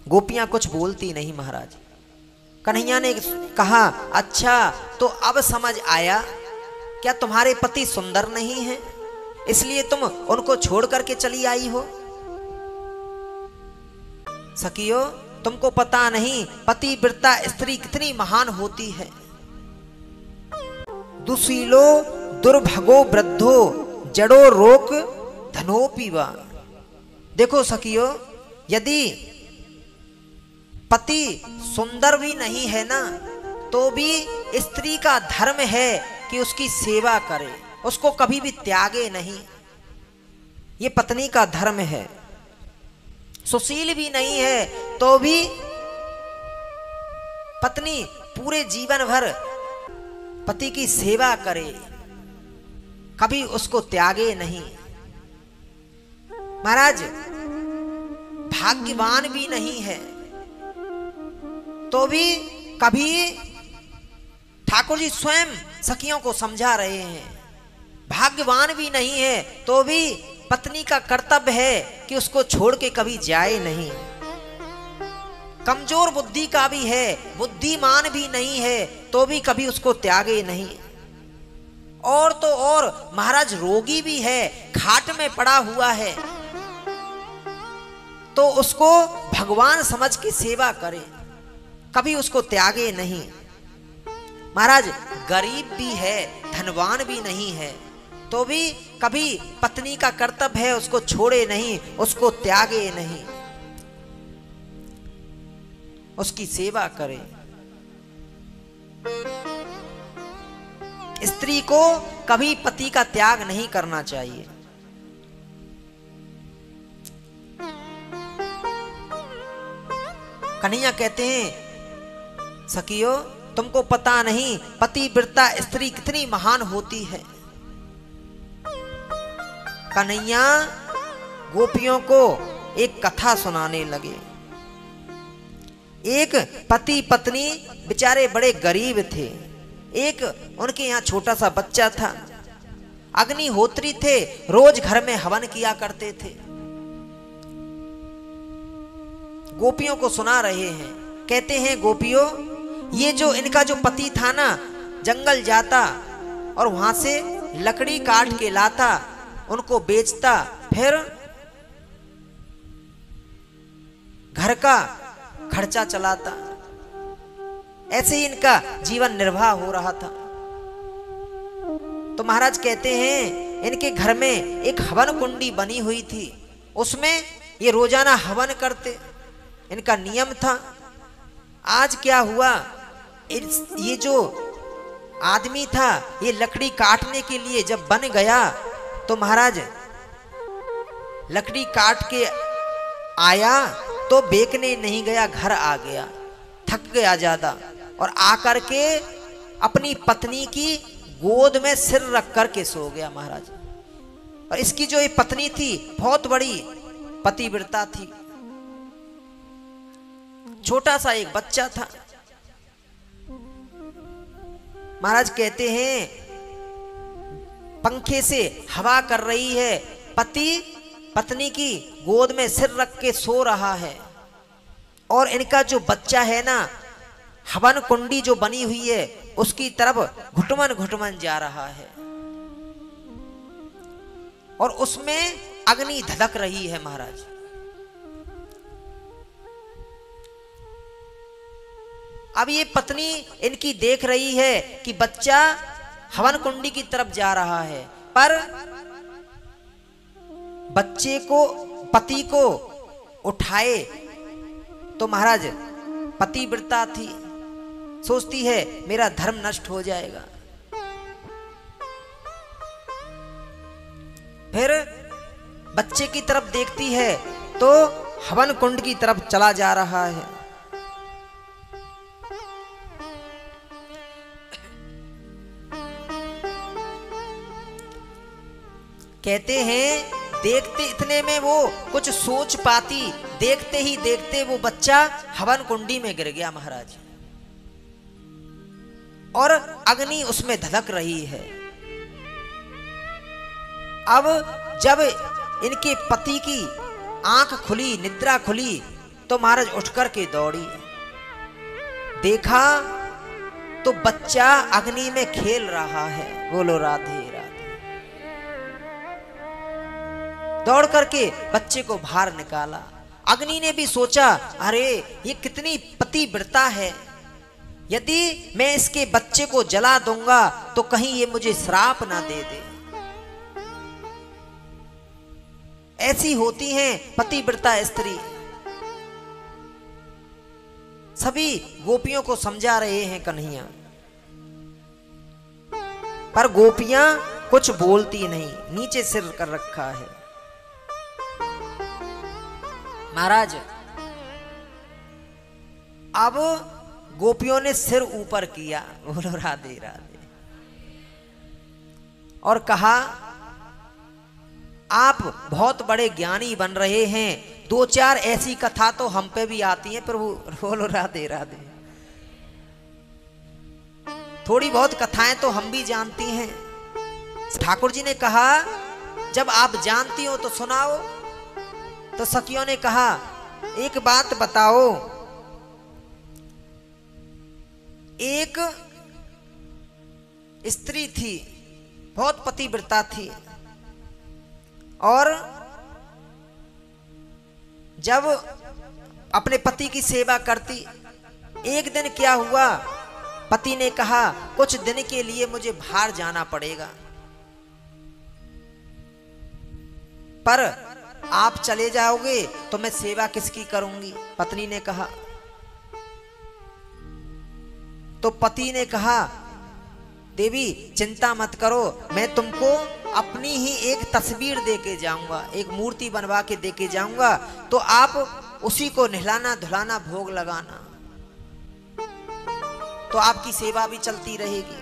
गोपियां कुछ बोलती नहीं महाराज। कन्हैया ने कहा, अच्छा तो अब समझ आया, क्या तुम्हारे पति सुंदर नहीं हैं, इसलिए तुम उनको छोड़ करके चली आई हो? सखियो, तुमको पता नहीं पतिव्रता स्त्री कितनी महान होती है। दुशीलो दुर्भगो वृद्धो जड़ो रोक धनोपीवा। देखो सखियो, यदि पति सुंदर भी नहीं है ना, तो भी स्त्री का धर्म है कि उसकी सेवा करे, उसको कभी भी त्यागे नहीं। ये पत्नी का धर्म है। सुशील भी नहीं है तो भी पत्नी पूरे जीवन भर पति की सेवा करे, कभी उसको त्यागे नहीं। महाराज, भाग्यवान भी नहीं है तो भी कभी, ठाकुर जी स्वयं सखियों को समझा रहे हैं, भाग्यवान भी नहीं है तो भी पत्नी का कर्तव्य है कि उसको छोड़ के कभी जाए नहीं। कमजोर बुद्धि का भी है, बुद्धिमान भी नहीं है तो भी कभी उसको त्यागे नहीं। और तो और महाराज रोगी भी है, खाट में पड़ा हुआ है, तो उसको भगवान समझ के सेवा करे, कभी उसको त्यागे नहीं। महाराज, गरीब भी है, धनवान भी नहीं है तो भी कभी पत्नी का कर्तव्य है उसको छोड़े नहीं, उसको त्यागे नहीं, उसकी सेवा करे। स्त्री को कभी पति का त्याग नहीं करना चाहिए। कन्हैया कहते हैं, सखियो, तुमको पता नहीं पतिव्रता स्त्री कितनी महान होती है। कन्हैया गोपियों को एक कथा सुनाने लगे। एक पति पत्नी बेचारे बड़े गरीब थे। एक उनके यहाँ छोटा सा बच्चा था। अग्निहोत्री थे, रोज घर में हवन किया करते थे। गोपियों को सुना रहे हैं। कहते हैं, गोपियों, ये जो इनका जो पति था ना, जंगल जाता और वहां से लकड़ी काट के लाता, उनको बेचता, फिर घर का खर्चा चलाता। ऐसे ही इनका जीवन निर्वाह हो रहा था। तो महाराज कहते हैं, इनके घर में एक हवन कुंडी बनी हुई थी, उसमें ये रोजाना हवन करते, इनका नियम था। आज क्या हुआ, ये जो आदमी था, ये लकड़ी काटने के लिए जब बन गया तो महाराज लकड़ी काट के आया तो बेचने नहीं गया, घर आ गया, थक गया ज्यादा, और आकर के अपनी पत्नी की गोद में सिर रख करके सो गया महाराज। और इसकी जो ये पत्नी थी बहुत बड़ी पतिव्रता थी। छोटा सा एक बच्चा था। महाराज कहते हैं, पंखे से हवा कर रही है, पति पत्नी की गोद में सिर रख के सो रहा है, और इनका जो बच्चा है ना, हवन कुंडी जो बनी हुई है उसकी तरफ घुटमन घुटमन जा रहा है, और उसमें अग्नि धधक रही है महाराज। अब ये पत्नी इनकी देख रही है कि बच्चा हवन कुंडी की तरफ जा रहा है, पर बच्चे को, पति को उठाए तो महाराज पतिव्रता थी, सोचती है मेरा धर्म नष्ट हो जाएगा। फिर बच्चे की तरफ देखती है तो हवन कुंड की तरफ चला जा रहा है। कहते हैं, देखते इतने में वो कुछ सोच पाती, देखते ही देखते वो बच्चा हवन कुंडी में गिर गया महाराज, और अग्नि उसमें धधक रही है। अब जब इनके पति की आंख खुली, निद्रा खुली, तो महाराज उठकर के दौड़ी, देखा तो बच्चा अग्नि में खेल रहा है। बोलो राधे राधे। दौड़ करके बच्चे को बाहर निकाला। अग्नि ने भी सोचा, अरे ये कितनी पतिव्रता है, यदि मैं इसके बच्चे को जला दूंगा तो कहीं ये मुझे श्राप ना दे दे। ऐसी होती हैं पतिव्रता स्त्री। सभी गोपियों को समझा रहे हैं कन्हैया, पर गोपियां कुछ बोलती नहीं, नीचे सिर कर रखा है। महाराज अब गोपियों ने सिर ऊपर किया, बोलो राधे राधे, और कहा, आप बहुत बड़े ज्ञानी बन रहे हैं, दो चार ऐसी कथा तो हम पे भी आती हैं प्रभु। बोलो राधे राधे। थोड़ी बहुत कथाएं तो हम भी जानती हैं। ठाकुर जी ने कहा, जब आप जानती हो तो सुनाओ। तो सखियों ने कहा, एक बात बताओ, एक स्त्री थी, बहुत पतिव्रता थी, और जब अपने पति की सेवा करती, एक दिन क्या हुआ, पति ने कहा, कुछ दिन के लिए मुझे बाहर जाना पड़ेगा, पर आप चले जाओगे तो मैं सेवा किसकी करूंगी। पत्नी ने कहा। तो पति ने कहा, देवी चिंता मत करो, मैं तुमको अपनी ही एक तस्वीर देके जाऊंगा, एक मूर्ति बनवा के देके जाऊंगा, तो आप उसी को नहलाना धुलाना भोग लगाना, तो आपकी सेवा भी चलती रहेगी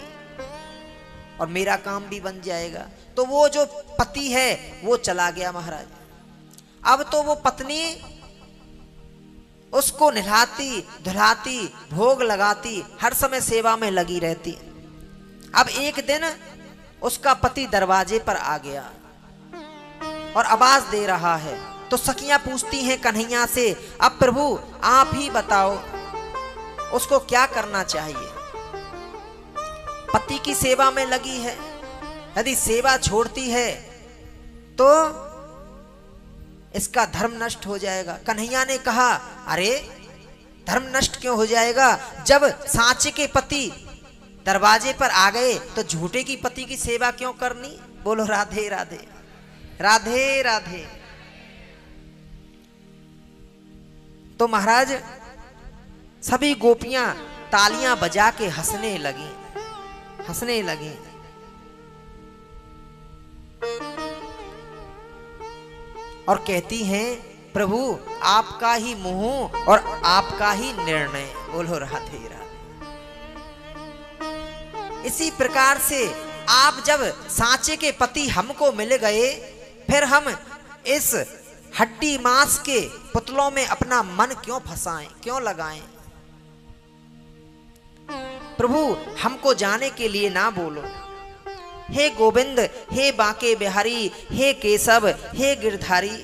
और मेरा काम भी बन जाएगा। तो वो जो पति है वो चला गया महाराज। अब तो वो पत्नी उसको नहलाती धुलाती भोग लगाती, हर समय सेवा में लगी रहती। अब एक दिन उसका पति दरवाजे पर आ गया और आवाज दे रहा है। तो सखियां पूछती हैं कन्हैया से, अब प्रभु आप ही बताओ उसको क्या करना चाहिए। पति की सेवा में लगी है, यदि सेवा छोड़ती है तो इसका धर्म नष्ट हो जाएगा। कन्हैया ने कहा, अरे धर्म नष्ट क्यों हो जाएगा, जब सांचे के पति दरवाजे पर आ गए तो झूठे की पति की सेवा क्यों करनी। बोलो राधे राधे राधे राधे। तो महाराज सभी गोपियां तालियां बजा के हंसने लगी। और कहती हैं, प्रभु आपका ही मुंह और आपका ही निर्णय। बोलो राधे राधे। इसी प्रकार से आप जब सांचे के पति हमको मिल गए, फिर हम इस हड्डी मांस के पुतलों में अपना मन क्यों फंसाएं, क्यों लगाएं। प्रभु हमको जाने के लिए ना बोलो। हे गोविंद, हे बांके बिहारी, हे केशव, हे गिरधारी,